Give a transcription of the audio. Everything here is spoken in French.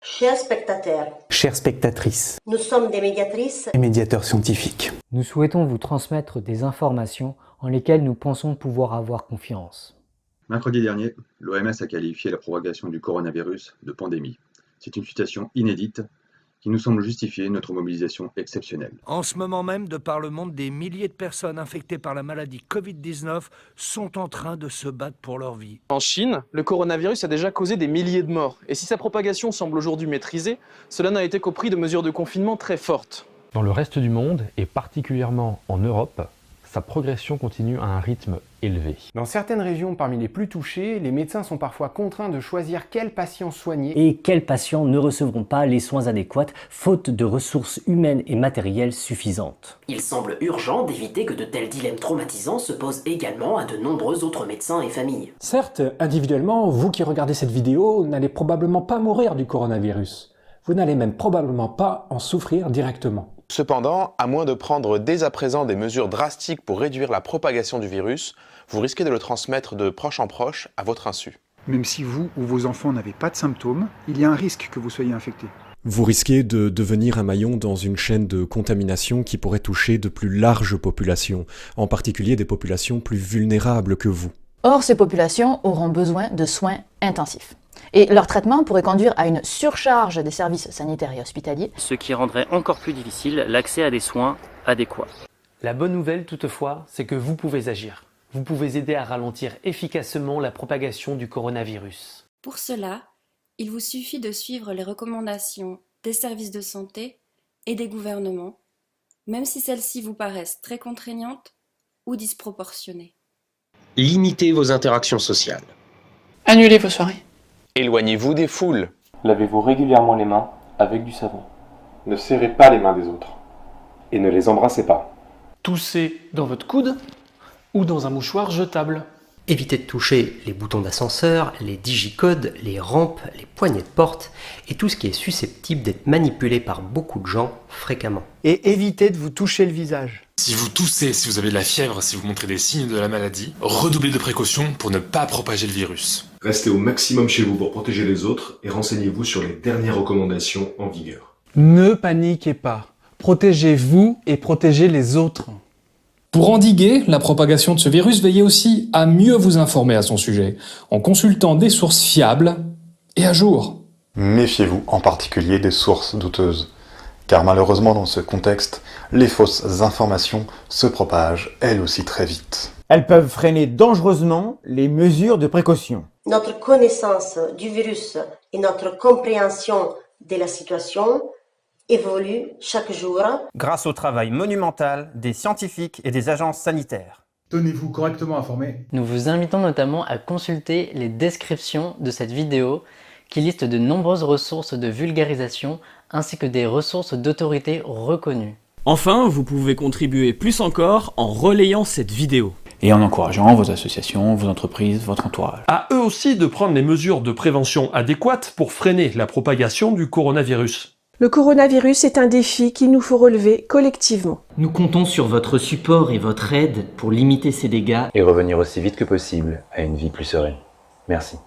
Chers spectateurs, Chères spectatrices nous sommes des médiatrices et médiateurs scientifiques, Nous souhaitons vous transmettre des informations en lesquelles nous pensons pouvoir avoir confiance. Mercredi dernier, l'OMS a qualifié la propagation du coronavirus de pandémie. C'est une situation inédite qui nous semble justifier notre mobilisation exceptionnelle. En ce moment même, de par le monde, des milliers de personnes infectées par la maladie Covid-19 sont en train de se battre pour leur vie. En Chine, le coronavirus a déjà causé des milliers de morts. Et si sa propagation semble aujourd'hui maîtrisée, cela n'a été qu'au prix de mesures de confinement très fortes. Dans le reste du monde, et particulièrement en Europe, sa progression continue à un rythme élevé. Dans certaines régions parmi les plus touchées, les médecins sont parfois contraints de choisir quels patients soigner. Et quels patients ne recevront pas les soins adéquats, faute de ressources humaines et matérielles suffisantes. Il semble urgent d'éviter que de tels dilemmes traumatisants se posent également à de nombreux autres médecins et familles. Certes, individuellement, vous qui regardez cette vidéo n'allez probablement pas mourir du coronavirus. Vous n'allez même probablement pas en souffrir directement. Cependant, à moins de prendre dès à présent des mesures drastiques pour réduire la propagation du virus, vous risquez de le transmettre de proche en proche à votre insu. Même si vous ou vos enfants n'avez pas de symptômes, il y a un risque que vous soyez infecté. Vous risquez de devenir un maillon dans une chaîne de contamination qui pourrait toucher de plus larges populations, en particulier des populations plus vulnérables que vous. Or, ces populations auront besoin de soins intensifs. Et leur traitement pourrait conduire à une surcharge des services sanitaires et hospitaliers, ce qui rendrait encore plus difficile l'accès à des soins adéquats. La bonne nouvelle toutefois, c'est que vous pouvez agir. Vous pouvez aider à ralentir efficacement la propagation du coronavirus. Pour cela, il vous suffit de suivre les recommandations des services de santé et des gouvernements, même si celles-ci vous paraissent très contraignantes ou disproportionnées. Limitez vos interactions sociales. Annulez vos soirées. Éloignez-vous des foules. Lavez-vous régulièrement les mains avec du savon. Ne serrez pas les mains des autres. Et ne les embrassez pas. Toussez dans votre coude ou dans un mouchoir jetable. Évitez de toucher les boutons d'ascenseur, les digicodes, les rampes, les poignées de porte et tout ce qui est susceptible d'être manipulé par beaucoup de gens fréquemment. Et évitez de vous toucher le visage. Si vous toussez, si vous avez de la fièvre, si vous montrez des signes de la maladie, redoublez de précautions pour ne pas propager le virus. Restez au maximum chez vous pour protéger les autres et renseignez-vous sur les dernières recommandations en vigueur. Ne paniquez pas. Protégez-vous et protégez les autres. Pour endiguer la propagation de ce virus, veillez aussi à mieux vous informer à son sujet, en consultant des sources fiables et à jour. Méfiez-vous en particulier des sources douteuses, car malheureusement dans ce contexte, les fausses informations se propagent elles aussi très vite. Elles peuvent freiner dangereusement les mesures de précaution. Notre connaissance du virus et notre compréhension de la situation évolue chaque jour grâce au travail monumental des scientifiques et des agences sanitaires. Tenez-vous correctement informés. Nous vous invitons notamment à consulter les descriptions de cette vidéo qui listent de nombreuses ressources de vulgarisation ainsi que des ressources d'autorité reconnues. Enfin, vous pouvez contribuer plus encore en relayant cette vidéo. Et en encourageant vos associations, vos entreprises, votre entourage. À eux aussi de prendre les mesures de prévention adéquates pour freiner la propagation du coronavirus. Le coronavirus est un défi qu'il nous faut relever collectivement. Nous comptons sur votre support et votre aide pour limiter ces dégâts Et revenir aussi vite que possible à une vie plus sereine. Merci.